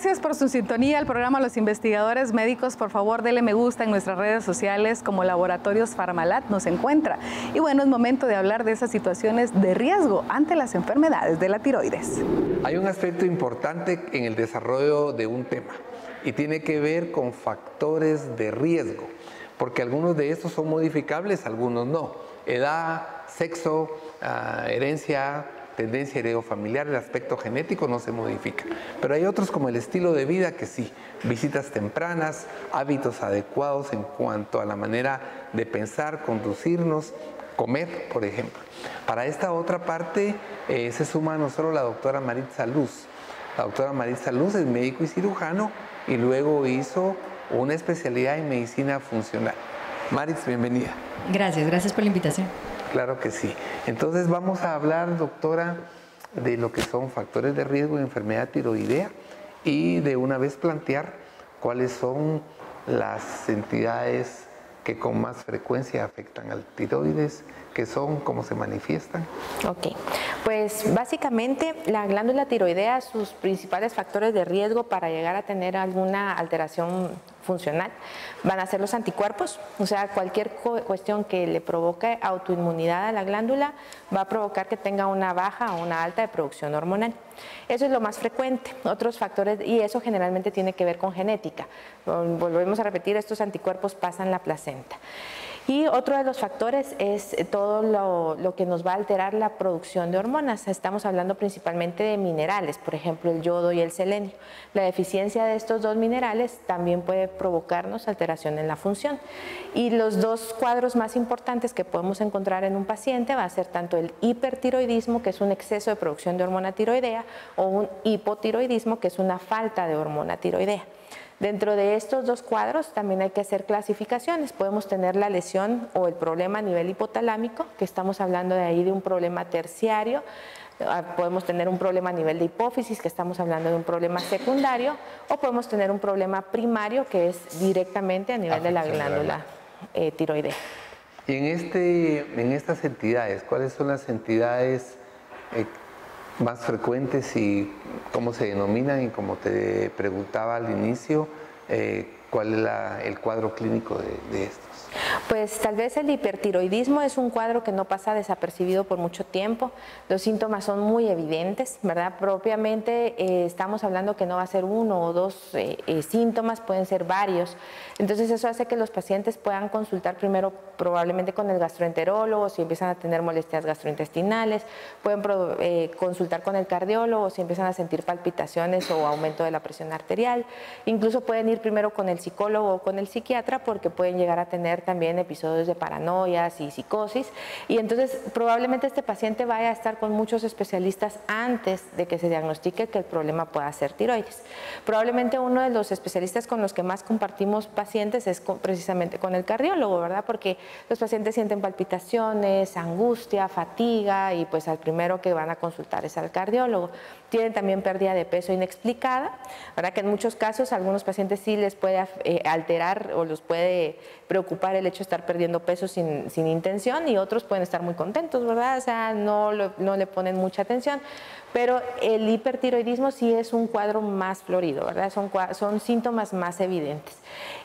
Gracias por su sintonía al programa Los Investigadores Médicos. Por favor, dele me gusta en nuestras redes sociales como Laboratorios Farmalat nos encuentra. Y bueno, es momento de hablar de esas situaciones de riesgo ante las enfermedades de la tiroides. Hay un aspecto importante en el desarrollo de un tema y tiene que ver con factores de riesgo, porque algunos de estos son modificables, algunos no. Edad, sexo, herencia, tendencia heredofamiliar, el aspecto genético no se modifica. Pero hay otros como el estilo de vida que sí, visitas tempranas, hábitos adecuados en cuanto a la manera de pensar, conducirnos, comer, por ejemplo. Para esta otra parte se suma a nosotros la doctora Maritza Luz. La doctora Maritza Luz es médico y cirujano y luego hizo una especialidad en medicina funcional. Maritza, bienvenida. Gracias por la invitación. Claro que sí. Entonces vamos a hablar, doctora, de lo que son factores de riesgo de enfermedad tiroidea y de una vez plantear cuáles son las entidades que con más frecuencia afectan al tiroides, qué son, cómo se manifiestan. Ok, pues básicamente la glándula tiroidea, sus principales factores de riesgo para llegar a tener alguna alteración funcional van a ser los anticuerpos, o sea, cualquier cuestión que le provoque autoinmunidad a la glándula va a provocar que tenga una baja o una alta de producción hormonal. Eso es lo más frecuente. Otros factores, y eso generalmente tiene que ver con genética. Volvemos a repetir, estos anticuerpos pasan la placenta. Y otro de los factores es todo lo que nos va a alterar la producción de hormonas. Estamos hablando principalmente de minerales, por ejemplo el yodo y el selenio. La deficiencia de estos dos minerales también puede provocarnos alteración en la función. Y los dos cuadros más importantes que podemos encontrar en un paciente va a ser tanto el hipertiroidismo, que es un exceso de producción de hormona tiroidea, o un hipotiroidismo, que es una falta de hormona tiroidea. Dentro de estos dos cuadros también hay que hacer clasificaciones. Podemos tener la lesión o el problema a nivel hipotalámico, que estamos hablando de ahí de un problema terciario. Podemos tener un problema a nivel de hipófisis, que estamos hablando de un problema secundario, o podemos tener un problema primario, que es directamente a nivel de la glándula tiroidea. Y en estas entidades, ¿cuáles son las entidades más frecuentes y cómo se denominan? Y como te preguntaba al inicio, ¿cuál es el cuadro clínico de estos? Pues tal vez el hipertiroidismo es un cuadro que no pasa desapercibido por mucho tiempo. Los síntomas son muy evidentes, ¿verdad? Propiamente estamos hablando que no va a ser uno o dos síntomas, pueden ser varios. Entonces eso hace que los pacientes puedan consultar primero probablemente con el gastroenterólogo si empiezan a tener molestias gastrointestinales, pueden consultar con el cardiólogo si empiezan a sentir palpitaciones o aumento de la presión arterial. Incluso pueden ir primero con el psicólogo o con el psiquiatra porque pueden llegar a tener también episodios de paranoias y psicosis, y entonces probablemente este paciente vaya a estar con muchos especialistas antes de que se diagnostique que el problema pueda ser tiroides. Probablemente uno de los especialistas con los que más compartimos pacientes es precisamente con el cardiólogo, ¿verdad? Porque los pacientes sienten palpitaciones, angustia, fatiga, y pues al primero que van a consultar es al cardiólogo. Tienen también pérdida de peso inexplicada, ¿verdad? Que en muchos casos a algunos pacientes sí les puede alterar o los puede preocupar el hecho de estar perdiendo peso sin intención, y otros pueden estar muy contentos, ¿verdad? O sea, no le ponen mucha atención. Pero el hipertiroidismo sí es un cuadro más florido, ¿verdad? Son síntomas más evidentes.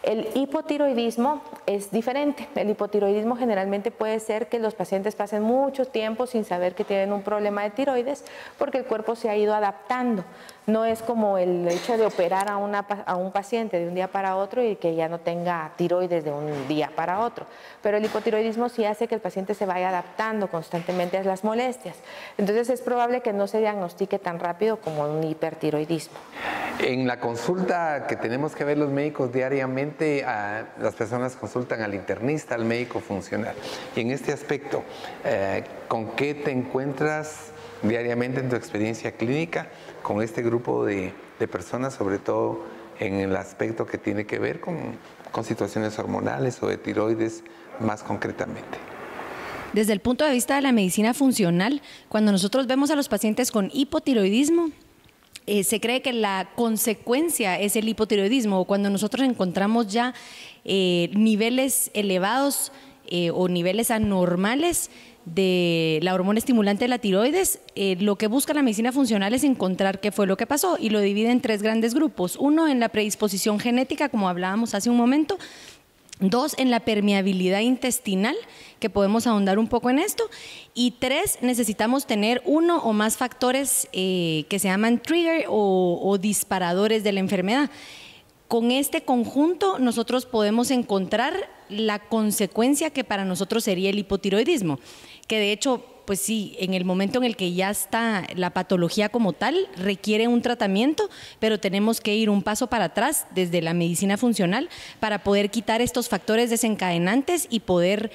El hipotiroidismo es diferente. El hipotiroidismo generalmente puede ser que los pacientes pasen mucho tiempo sin saber que tienen un problema de tiroides porque el cuerpo se ha ido adaptando. No es como el hecho de operar a un paciente de un día para otro y que ya no tenga tiroides de un día para otro. Pero el hipotiroidismo sí hace que el paciente se vaya adaptando constantemente a las molestias. Entonces es probable que no se diagnostique tan rápido como un hipertiroidismo. En la consulta que tenemos que ver los médicos diariamente, las personas consultan al internista, al médico funcional. Y en este aspecto, ¿con qué te encuentras diariamente en tu experiencia clínica con este grupo de personas, sobre todo en el aspecto que tiene que ver con situaciones hormonales o de tiroides más concretamente? Desde el punto de vista de la medicina funcional, cuando nosotros vemos a los pacientes con hipotiroidismo, se cree que la consecuencia es el hipotiroidismo, o cuando nosotros encontramos ya niveles elevados o niveles anormales de la hormona estimulante de la tiroides, lo que busca la medicina funcional es encontrar qué fue lo que pasó y lo divide en 3 grandes grupos. 1, en la predisposición genética, como hablábamos hace un momento. 2, en la permeabilidad intestinal, que podemos ahondar un poco en esto. Y 3, necesitamos tener 1 o más factores que se llaman trigger o disparadores de la enfermedad. Con este conjunto nosotros podemos encontrar la consecuencia que para nosotros sería el hipotiroidismo, que de hecho, pues sí, en el momento en el que ya está la patología como tal, requiere un tratamiento, pero tenemos que ir un paso para atrás desde la medicina funcional para poder quitar estos factores desencadenantes y poder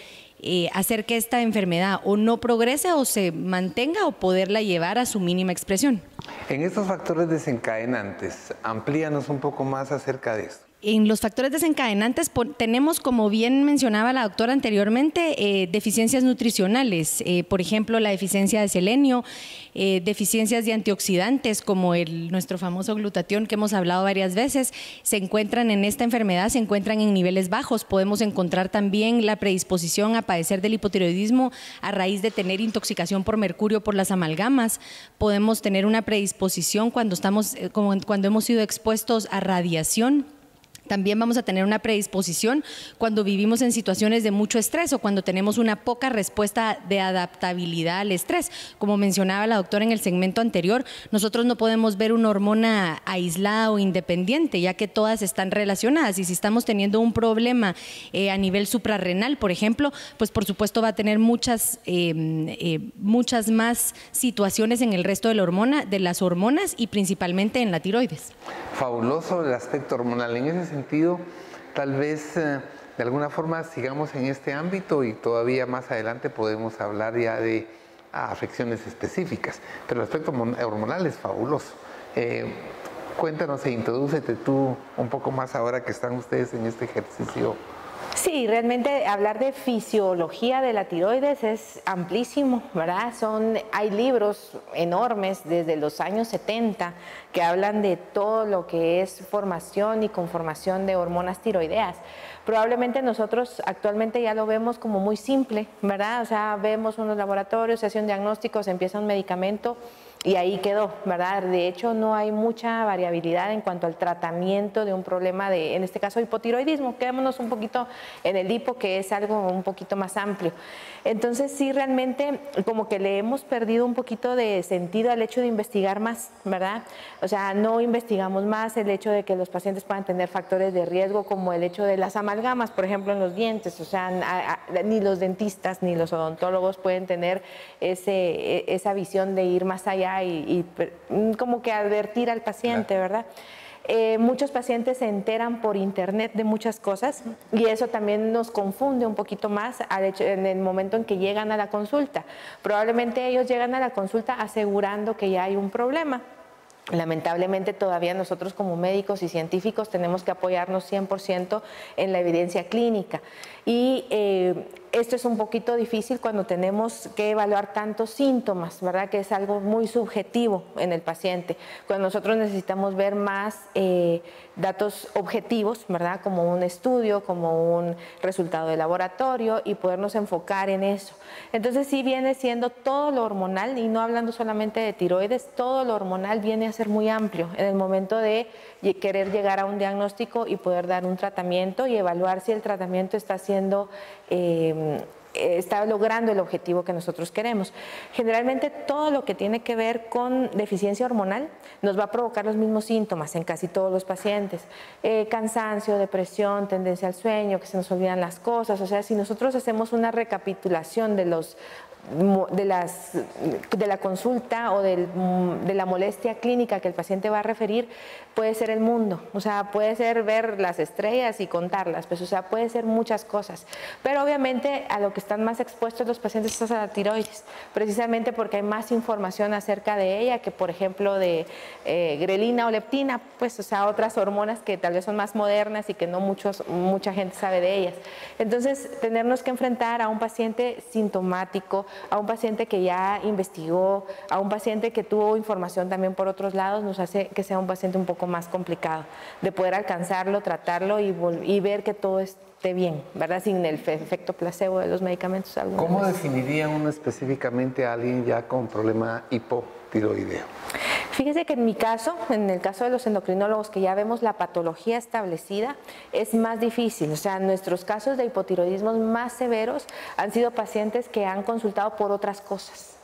hacer que esta enfermedad o no progrese o se mantenga o poderla llevar a su mínima expresión. En estos factores desencadenantes, amplíanos un poco más acerca de esto. En los factores desencadenantes tenemos, como bien mencionaba la doctora anteriormente, deficiencias nutricionales, por ejemplo, la deficiencia de selenio, deficiencias de antioxidantes como nuestro famoso glutatión que hemos hablado varias veces, se encuentran en esta enfermedad, se encuentran en niveles bajos. Podemos encontrar también la predisposición a padecer del hipotiroidismo a raíz de tener intoxicación por mercurio por las amalgamas. Podemos tener una predisposición cuando hemos sido expuestos a radiación. También vamos a tener una predisposición cuando vivimos en situaciones de mucho estrés o cuando tenemos una poca respuesta de adaptabilidad al estrés. Como mencionaba la doctora en el segmento anterior, nosotros no podemos ver una hormona aislada o independiente, ya que todas están relacionadas. Y si estamos teniendo un problema a nivel suprarrenal, por ejemplo, pues por supuesto va a tener muchas más situaciones en el resto de las hormonas y principalmente en la tiroides. Fabuloso el aspecto hormonal. En ese sentido, tal vez de alguna forma sigamos en este ámbito y todavía más adelante podemos hablar ya de afecciones específicas. Pero el aspecto hormonal es fabuloso. Cuéntanos e introdúcete tú un poco más ahora que están ustedes en este ejercicio. Sí, realmente hablar de fisiología de la tiroides es amplísimo, ¿verdad? Hay libros enormes desde los años 70 que hablan de todo lo que es formación y conformación de hormonas tiroideas. Probablemente nosotros actualmente ya lo vemos como muy simple, ¿verdad? O sea, vemos unos laboratorios, se hace un diagnóstico, se empieza un medicamento y ahí quedó, ¿verdad? De hecho, no hay mucha variabilidad en cuanto al tratamiento de un problema en este caso, hipotiroidismo. Quedémonos un poquito en el hipo, que es algo un poquito más amplio. Entonces, sí, realmente como que le hemos perdido un poquito de sentido al hecho de investigar más, ¿verdad? O sea, no investigamos más el hecho de que los pacientes puedan tener factores de riesgo como el hecho de las amalgamas, por ejemplo, en los dientes. O sea, ni los dentistas ni los odontólogos pueden tener esa visión de ir más allá y como que advertir al paciente, ¿verdad? Muchos pacientes se enteran por internet de muchas cosas y eso también nos confunde un poquito más en el momento en que llegan a la consulta. Probablemente ellos llegan a la consulta asegurando que ya hay un problema. Lamentablemente todavía nosotros como médicos y científicos tenemos que apoyarnos 100% en la evidencia clínica y esto es un poquito difícil cuando tenemos que evaluar tantos síntomas, ¿verdad? Que es algo muy subjetivo en el paciente. Cuando nosotros necesitamos ver más datos objetivos, ¿verdad? Como un estudio, como un resultado de laboratorio y podernos enfocar en eso. Entonces sí viene siendo todo lo hormonal y no hablando solamente de tiroides, todo lo hormonal viene a ser muy amplio en el momento de querer llegar a un diagnóstico y poder dar un tratamiento y evaluar si el tratamiento está logrando el objetivo que nosotros queremos. Generalmente todo lo que tiene que ver con deficiencia hormonal nos va a provocar los mismos síntomas en casi todos los pacientes. Cansancio, depresión, tendencia al sueño, que se nos olvidan las cosas. O sea, si nosotros hacemos una recapitulación de la consulta o de la molestia clínica que el paciente va a referir, puede ser el mundo, o sea, puede ser ver las estrellas y contarlas, pues, o sea, puede ser muchas cosas, pero obviamente a lo que están más expuestos los pacientes es a la tiroides, precisamente porque hay más información acerca de ella que, por ejemplo, de grelina o leptina, pues, o sea, otras hormonas que tal vez son más modernas y que no mucha gente sabe de ellas. Entonces, tenernos que enfrentar a un paciente sintomático, a un paciente que ya investigó, a un paciente que tuvo información también por otros lados, nos hace que sea un paciente un poco más complicado de poder alcanzarlo, tratarlo y ver que todo esté bien, ¿verdad? Sin el efecto placebo de los medicamentos. ¿Cómo definiría uno específicamente a alguien ya con problema hipotiroideo? Fíjese que en mi caso, en el caso de los endocrinólogos que ya vemos la patología establecida, es más difícil. O sea, nuestros casos de hipotiroidismos más severos han sido pacientes que han consultado por otras cosas.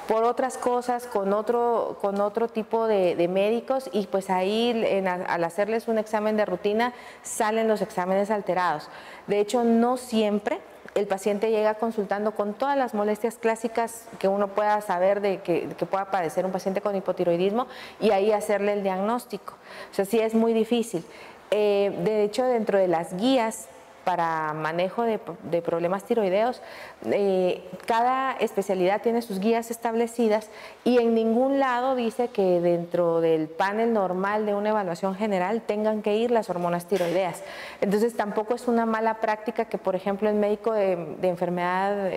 Con otro tipo de médicos, y pues ahí al hacerles un examen de rutina salen los exámenes alterados. De hecho, no siempre el paciente llega consultando con todas las molestias clásicas que uno pueda saber de que pueda padecer un paciente con hipotiroidismo y ahí hacerle el diagnóstico. O sea, sí es muy difícil. De hecho, dentro de las guías para manejo de problemas tiroideos, cada especialidad tiene sus guías establecidas y en ningún lado dice que dentro del panel normal de una evaluación general tengan que ir las hormonas tiroideas. Entonces tampoco es una mala práctica que, por ejemplo, el médico de enfermedad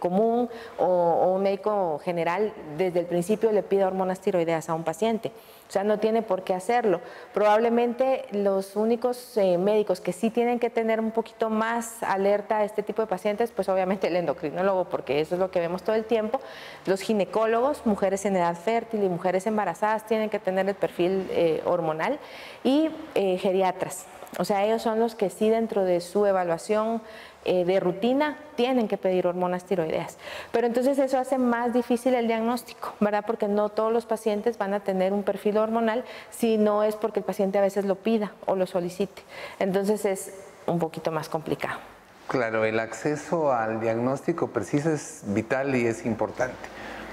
común o un médico general desde el principio le pida hormonas tiroideas a un paciente. O sea, no tiene por qué hacerlo. Probablemente los únicos médicos que sí tienen que tener un poquito más alerta a este tipo de pacientes, pues obviamente el endocrinólogo, porque eso es lo que vemos todo el tiempo. Los ginecólogos, mujeres en edad fértil y mujeres embarazadas tienen que tener el perfil hormonal, y geriatras. O sea, ellos son los que sí dentro de su evaluación de rutina tienen que pedir hormonas tiroideas. Pero entonces eso hace más difícil el diagnóstico, ¿verdad? Porque no todos los pacientes van a tener un perfil hormonal, si no es porque el paciente a veces lo pida o lo solicite. Entonces es un poquito más complicado. Claro, el acceso al diagnóstico preciso es vital y es importante.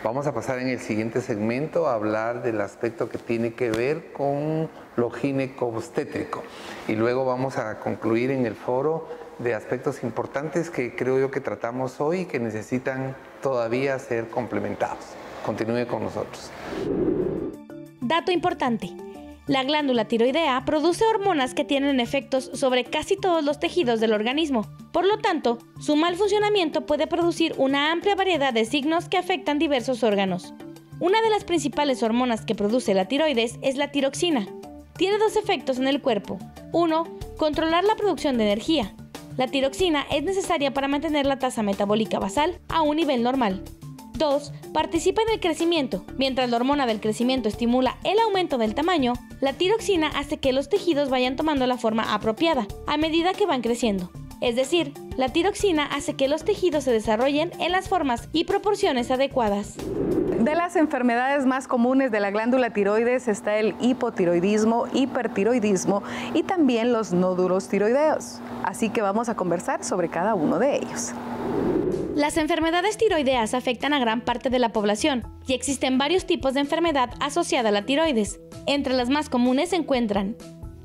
Vamos a pasar en el siguiente segmento a hablar del aspecto que tiene que ver con lo gineco-obstétrico. Y luego vamos a concluir en el foro de aspectos importantes que creo yo que tratamos hoy y que necesitan todavía ser complementados. Continúe con nosotros. Dato importante. La glándula tiroidea produce hormonas que tienen efectos sobre casi todos los tejidos del organismo. Por lo tanto, su mal funcionamiento puede producir una amplia variedad de signos que afectan diversos órganos. Una de las principales hormonas que produce la tiroides es la tiroxina. Tiene dos efectos en el cuerpo. 1. Controlar la producción de energía. La tiroxina es necesaria para mantener la tasa metabólica basal a un nivel normal. 2. Participa en el crecimiento. Mientras la hormona del crecimiento estimula el aumento del tamaño, la tiroxina hace que los tejidos vayan tomando la forma apropiada a medida que van creciendo. Es decir, la tiroxina hace que los tejidos se desarrollen en las formas y proporciones adecuadas. De las enfermedades más comunes de la glándula tiroides está el hipotiroidismo, hipertiroidismo y también los nódulos tiroideos. Así que vamos a conversar sobre cada uno de ellos. Las enfermedades tiroideas afectan a gran parte de la población y existen varios tipos de enfermedad asociada a la tiroides. Entre las más comunes se encuentran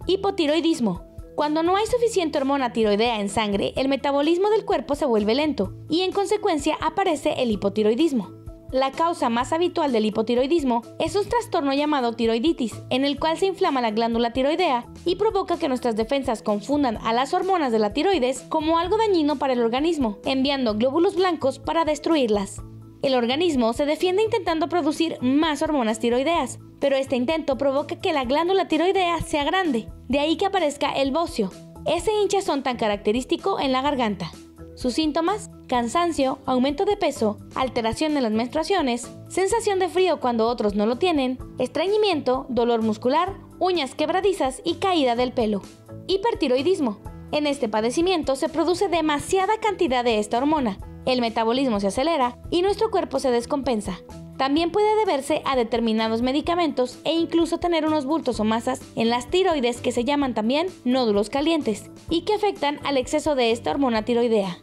hipotiroidismo. Cuando no hay suficiente hormona tiroidea en sangre, el metabolismo del cuerpo se vuelve lento y en consecuencia aparece el hipotiroidismo. La causa más habitual del hipotiroidismo es un trastorno llamado tiroiditis, en el cual se inflama la glándula tiroidea y provoca que nuestras defensas confundan a las hormonas de la tiroides como algo dañino para el organismo, enviando glóbulos blancos para destruirlas. El organismo se defiende intentando producir más hormonas tiroideas, pero este intento provoca que la glándula tiroidea sea grande, de ahí que aparezca el bocio, ese hinchazón tan característico en la garganta. Sus síntomas: cansancio, aumento de peso, alteración en las menstruaciones, sensación de frío cuando otros no lo tienen, estreñimiento, dolor muscular, uñas quebradizas y caída del pelo. Hipertiroidismo. En este padecimiento se produce demasiada cantidad de esta hormona, el metabolismo se acelera y nuestro cuerpo se descompensa. También puede deberse a determinados medicamentos e incluso tener unos bultos o masas en las tiroides que se llaman también nódulos calientes y que afectan al exceso de esta hormona tiroidea.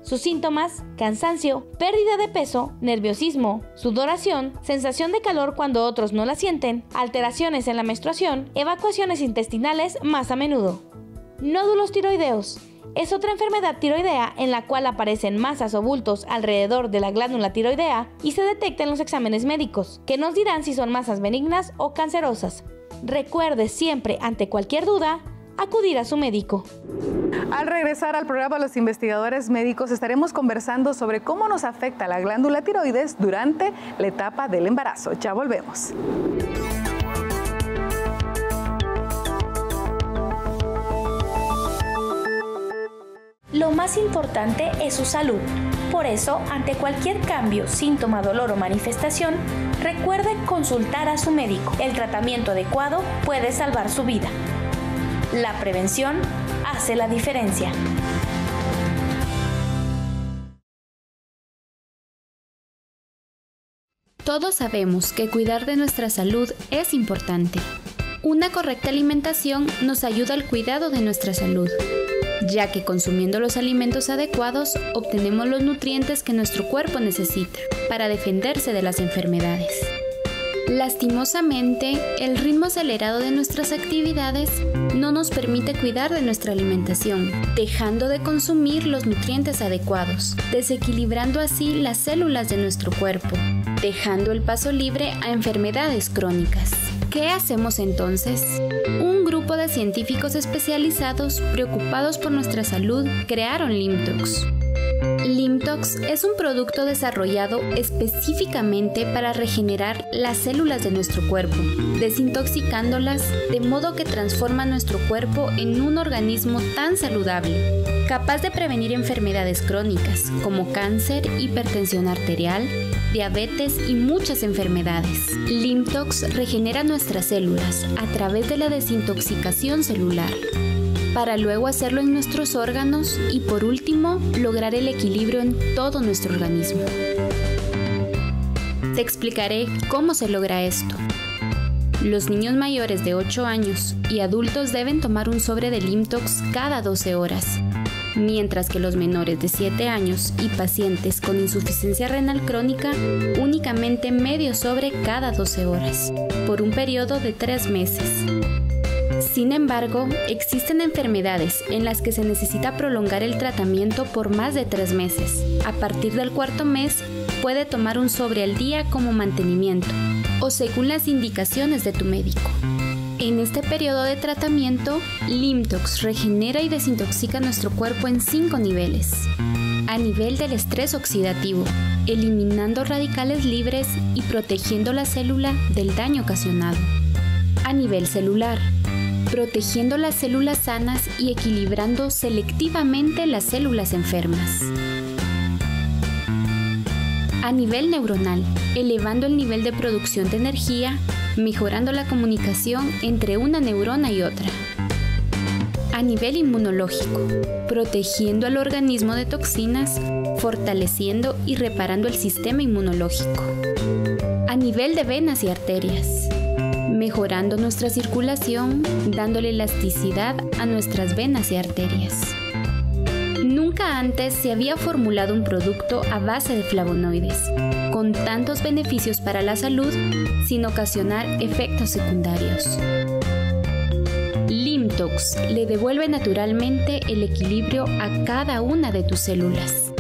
Sus síntomas: cansancio, pérdida de peso, nerviosismo, sudoración, sensación de calor cuando otros no la sienten, alteraciones en la menstruación, evacuaciones intestinales más a menudo. Nódulos tiroideos. Es otra enfermedad tiroidea en la cual aparecen masas o bultos alrededor de la glándula tiroidea y se detecta en los exámenes médicos, que nos dirán si son masas benignas o cancerosas. Recuerde siempre, ante cualquier duda, acudir a su médico. Al regresar al programa Los Investigadores Médicos estaremos conversando sobre cómo nos afecta la glándula tiroides durante la etapa del embarazo. Ya volvemos. Lo más importante es su salud. Por eso, ante cualquier cambio, síntoma, dolor o manifestación, recuerde consultar a su médico. El tratamiento adecuado puede salvar su vida. La prevención hace la diferencia. Todos sabemos que cuidar de nuestra salud es importante. Una correcta alimentación nos ayuda al cuidado de nuestra salud, ya que consumiendo los alimentos adecuados obtenemos los nutrientes que nuestro cuerpo necesita para defenderse de las enfermedades. Lastimosamente, el ritmo acelerado de nuestras actividades no nos permite cuidar de nuestra alimentación, dejando de consumir los nutrientes adecuados, desequilibrando así las células de nuestro cuerpo, dejando el paso libre a enfermedades crónicas. ¿Qué hacemos entonces? Un grupo de científicos especializados preocupados por nuestra salud crearon Limtox. Limtox es un producto desarrollado específicamente para regenerar las células de nuestro cuerpo, desintoxicándolas de modo que transforma nuestro cuerpo en un organismo tan saludable, capaz de prevenir enfermedades crónicas como cáncer, hipertensión arterial, diabetes y muchas enfermedades. Limtox regenera nuestras células a través de la desintoxicación celular, para luego hacerlo en nuestros órganos y por último, lograr el equilibrio en todo nuestro organismo. Te explicaré cómo se logra esto. Los niños mayores de 8 años y adultos deben tomar un sobre de Limtox cada 12 horas, mientras que los menores de 7 años y pacientes con insuficiencia renal crónica únicamente medio sobre cada 12 horas, por un periodo de 3 meses. Sin embargo, existen enfermedades en las que se necesita prolongar el tratamiento por más de 3 meses. A partir del 4.º mes, puede tomar un sobre al día como mantenimiento o según las indicaciones de tu médico. En este periodo de tratamiento, Limtox regenera y desintoxica nuestro cuerpo en 5 niveles. A nivel del estrés oxidativo, eliminando radicales libres y protegiendo la célula del daño ocasionado. A nivel celular, protegiendo las células sanas y equilibrando selectivamente las células enfermas. A nivel neuronal, elevando el nivel de producción de energía, mejorando la comunicación entre una neurona y otra. A nivel inmunológico, protegiendo al organismo de toxinas, fortaleciendo y reparando el sistema inmunológico. A nivel de venas y arterias, mejorando nuestra circulación, dándole elasticidad a nuestras venas y arterias. Nunca antes se había formulado un producto a base de flavonoides, con tantos beneficios para la salud, sin ocasionar efectos secundarios. Limtox le devuelve naturalmente el equilibrio a cada una de tus células.